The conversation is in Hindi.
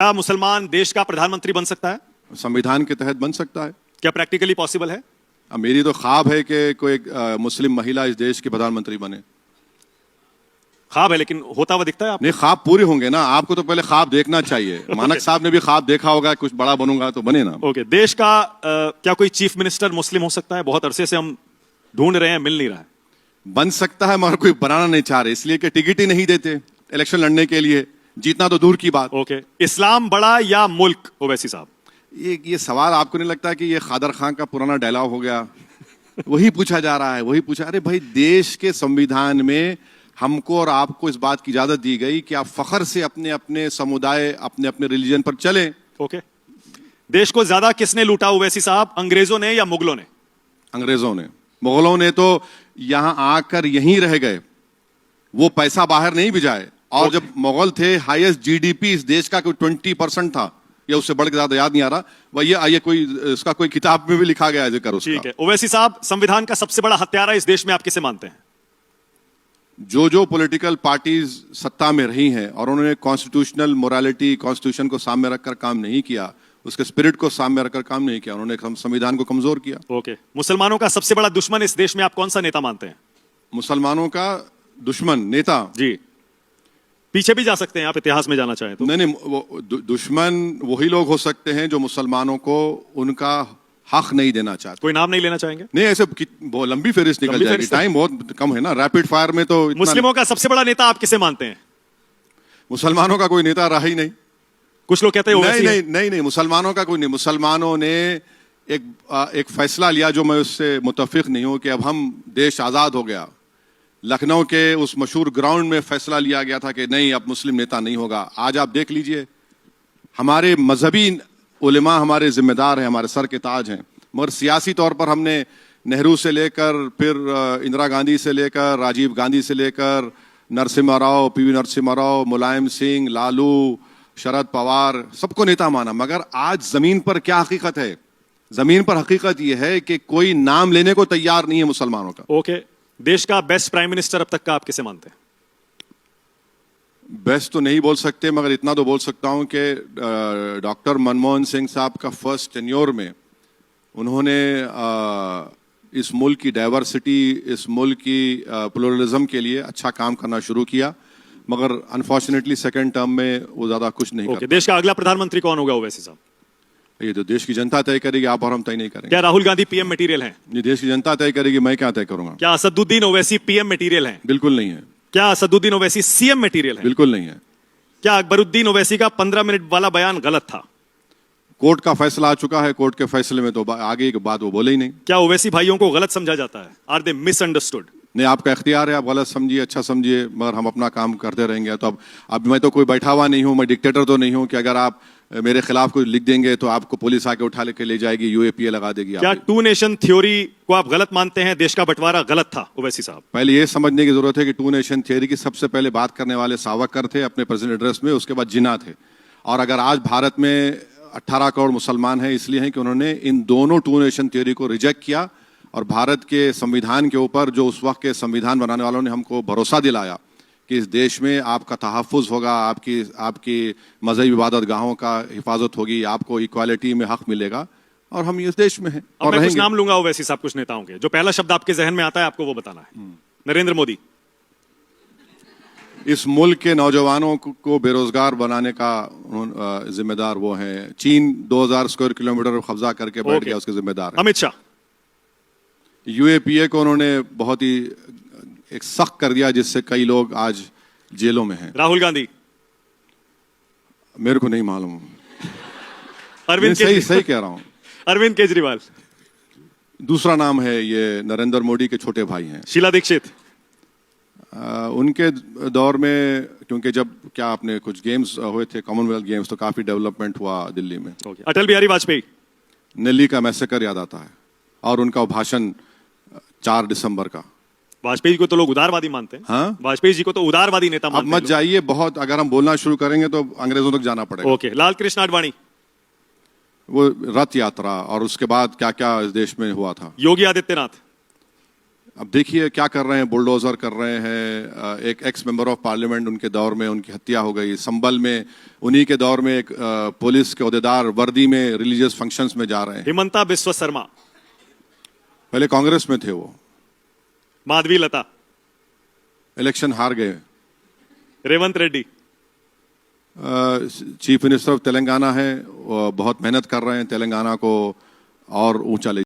क्या मुसलमान देश का प्रधानमंत्री बन सकता है? संविधान के तहत बन सकता है। क्या प्रैक्टिकली पॉसिबल है? मेरी तो ख्वाब है कि कोई मुस्लिम महिला इस देश की प्रधानमंत्री बने। ख्वाब है, लेकिन होता हुआ दिखता है आपको? नहीं, ख्वाब पूरे होंगे ना। आपको तो पहले ख्वाब देखना चाहिए। मानक साहब ने भी ख्वाब देखा होगा, कुछ बड़ा बनूंगा तो बने ना। ओके, देश का क्या कोई चीफ मिनिस्टर मुस्लिम हो सकता है? बहुत अरसे से हम ढूंढ रहे हैं, मिल नहीं रहा है। बन सकता है मगर कोई बनाना नहीं चाह रहे, इसलिए कि टिकट ही नहीं देते इलेक्शन लड़ने के लिए। जीतना तो दूर की बात। ओके, इस्लाम बड़ा या मुल्क? ओवैसी साहब, ये सवाल आपको नहीं लगता कि ये खादर खान का पुराना डायलॉग हो गया? वही पूछा जा रहा है, वही पूछा। अरे भाई, देश के संविधान में हमको और आपको इस बात की इजाजत दी गई कि आप फखर से अपने अपने समुदाय, अपने अपने रिलीजन पर चले। ओके, देश को ज्यादा किसने लूटा ओवैसी साहब, अंग्रेजों ने या मुगलों ने? अंग्रेजों ने। मुगलों ने तो यहां आकर यहीं रह गए, वो पैसा बाहर नहीं भिजाए। और जब मुगल थे, हाईएस्ट जीडीपी इस देश का कोई 20% था, या उससे बढ़ के ज्यादा याद नहीं आ रहा। वही ये कोई इसका कोई किताब में भी लिखा गया है जिक्र उसका। ठीक है, ओवैसी साहब, संविधान का सबसे बड़ा हत्यारा इस देश में आप किसे मानते हैं? जो पॉलिटिकल पार्टीज सत्ता में रही हैं और उन्होंने कॉन्स्टिट्यूशनल मोरालिटी, कॉन्स्टिट्यूशन को सामने रखकर काम नहीं किया, उसके स्पिरिट को सामने रखकर काम नहीं किया, उन्होंने संविधान को कमजोर किया। ओके, मुसलमानों का सबसे बड़ा दुश्मन इस देश में आप कौन सा नेता मानते हैं? मुसलमानों का दुश्मन नेता? जी, पीछे भी जा सकते हैं आप, इतिहास में जाना चाहें तो। नहीं, वो दुश्मन वही लोग हो सकते हैं जो मुसलमानों को उनका हक नहीं देना चाहते। कोई नाम नहीं लेना चाहेंगे? नहीं, ऐसे बहुत लंबी फेरिस्त निकल जाएगी, टाइम बहुत कम है ना। रैपिड फायर में तो मुस्लिमों का सबसे बड़ा नेता आप किसे मानते हैं? मुसलमानों का कोई नेता रहा ही नहीं। कुछ लोग कहते हैं नहीं, मुसलमानों का कोई नहीं। मुसलमानों ने एक फैसला लिया जो मैं उससे मुत्तफिक नहीं हूं, कि अब हम देश आजाद हो गया। लखनऊ के उस मशहूर ग्राउंड में फैसला लिया गया था कि नहीं, अब मुस्लिम नेता नहीं होगा। आज आप देख लीजिए, हमारे मजहबी उलेमा हमारे जिम्मेदार हैं, हमारे सर के ताज हैं, मगर सियासी तौर पर हमने नेहरू से लेकर, फिर इंदिरा गांधी से लेकर, राजीव गांधी से लेकर, नरसिम्हा राव, पीवी नरसिम्हा राव, मुलायम सिंह, लालू, शरद पवार, सबको नेता माना। मगर आज जमीन पर क्या हकीकत है? जमीन पर हकीकत यह है कि कोई नाम लेने को तैयार नहीं है मुसलमानों का। ओके, देश का बेस्ट प्राइम मिनिस्टर अब तक का आप किसे मानते हैं? बेस्ट तो नहीं बोल सकते, मगर इतना तो बोल सकता हूं कि डॉक्टर मनमोहन सिंह साहब का फर्स्ट टेन्योर में उन्होंने इस मुल्क की डाइवर्सिटी, इस मुल्क की प्लुरलिज्म के लिए अच्छा काम करना शुरू किया। मगर अनफॉर्चुनेटली सेकंड टर्म में वो ज्यादा कुछ नहीं कर। देश का अगला प्रधानमंत्री कौन होगा ओवैसी साहब? ये तो देश की जनता तय करेगी, आप और हम तय नहीं करेंगे। क्या राहुल गांधी पीएम मटेरियल हैं? ये देश की जनता तय करेगी, मैं क्या तय करूंगा। क्या असदुद्दीन ओवैसी पीएम मटेरियल हैं? बिल्कुल नहीं है। क्या असदुद्दीन ओवैसी सीएम मटेरियल है? बिल्कुल नहीं है। क्या अकबरुद्दीन ओवैसी का 15 मिनट वाला बयान गलत था? कोर्ट का फैसला आ चुका है, कोर्ट के फैसले में तो आगे की बात वो बोले ही नहीं। क्या ओवैसी भाइयों को गलत समझा जाता है? Are they misunderstood? नहीं, आपका इख्तियार है, आप गलत समझिए, अच्छा समझिए, मगर हम अपना काम करते रहेंगे। तो अब मैं तो कोई बैठा हुआ नहीं हूं, मैं डिक्टेटर तो नहीं हूं कि अगर आप मेरे खिलाफ कुछ लिख देंगे तो आपको पुलिस आके उठा लेके ले जाएगी, यूएपीए लगा देगी। क्या टू नेशन थ्योरी को आप गलत मानते हैं? देश का बंटवारा गलत था ओवैसी साहब? पहले ये समझने की जरूरत है कि टू नेशन थ्योरी की सबसे पहले बात करने वाले सावरकर थे अपने प्रेसिडेंट एड्रेस में, उसके बाद जिन्ना थे। और अगर आज भारत में 18 करोड़ मुसलमान हैं, इसलिए हैं कि उन्होंने इन दोनों टू नेशन थ्योरी को रिजेक्ट किया। और भारत के संविधान के ऊपर जो उस वक्त के संविधान बनाने वालों ने हमको भरोसा दिलाया कि इस देश में आपका तहफ़्फ़ुज़ होगा, आपकी मज़हबी इबादत गाहों का हिफाजत होगी, आपको इक्वालिटी में हक मिलेगा, और हम इस देश में हैं और मैं कुछ नाम लूंगा ओवैसी साहब, कुछ नेताओं के। जो पहला शब्द आपके जहन में आता है आपको वो बताना है। नरेंद्र मोदी। इस मुल्क के नौजवानों को बेरोजगार बनाने का जिम्मेदार वो हैं। चीन 2000 स्क्वायर किलोमीटर कब्जा करके बैठ गया, उसके जिम्मेदार है। अमित शाह। यूएपीए को उन्होंने बहुत ही एक सख्त कर दिया, जिससे कई लोग आज जेलों में हैं। राहुल गांधी। मेरे को नहीं मालूम। अरविंद सही कह रहा हूं। अरविंद केजरीवाल। दूसरा नाम है, ये नरेंद्र मोदी के छोटे भाई हैं। शीला दीक्षित। उनके दौर में, क्योंकि जब क्या आपने कुछ गेम्स हुए थे, कॉमनवेल्थ गेम्स, तो काफी डेवलपमेंट हुआ दिल्ली में। अटल बिहारी वाजपेयी। दिल्ली का मैसेकर याद आता है, और उनका भाषण 4 दिसंबर का। वाजपेयी को तो लोग उदारवादी मानते हैं। हाँ, वाजपेयी जी को तो उदारवादी नेता मानते हैं। अब मत जाइए, बहुत अगर हम बोलना शुरू करेंगे तो अंग्रेजों तक जाना पड़ेगा। ओके, लाल कृष्ण आडवाणी। वो रथ यात्रा और उसके बाद क्या क्या इस देश में हुआ था। योगी आदित्यनाथ। अब देखिए क्या कर रहे हैं, बुलडोजर कर रहे हैं। एक एक्स मेंबर ऑफ पार्लियामेंट उनके दौर में उनकी हत्या हो गई। संभल में उन्हीं के दौर में एक पुलिस के ओहदेदार वर्दी में रिलीजियस फंक्शंस में जा रहे हैं। हिमंता बिस्वा शर्मा, पहले कांग्रेस में थे वो, माधवी लता, इलेक्शन हार गए। Revanth Reddy, chief minister of Telangana है, वो बहुत मेहनत कर रहे हैं तेलंगाना को और ऊंचा ले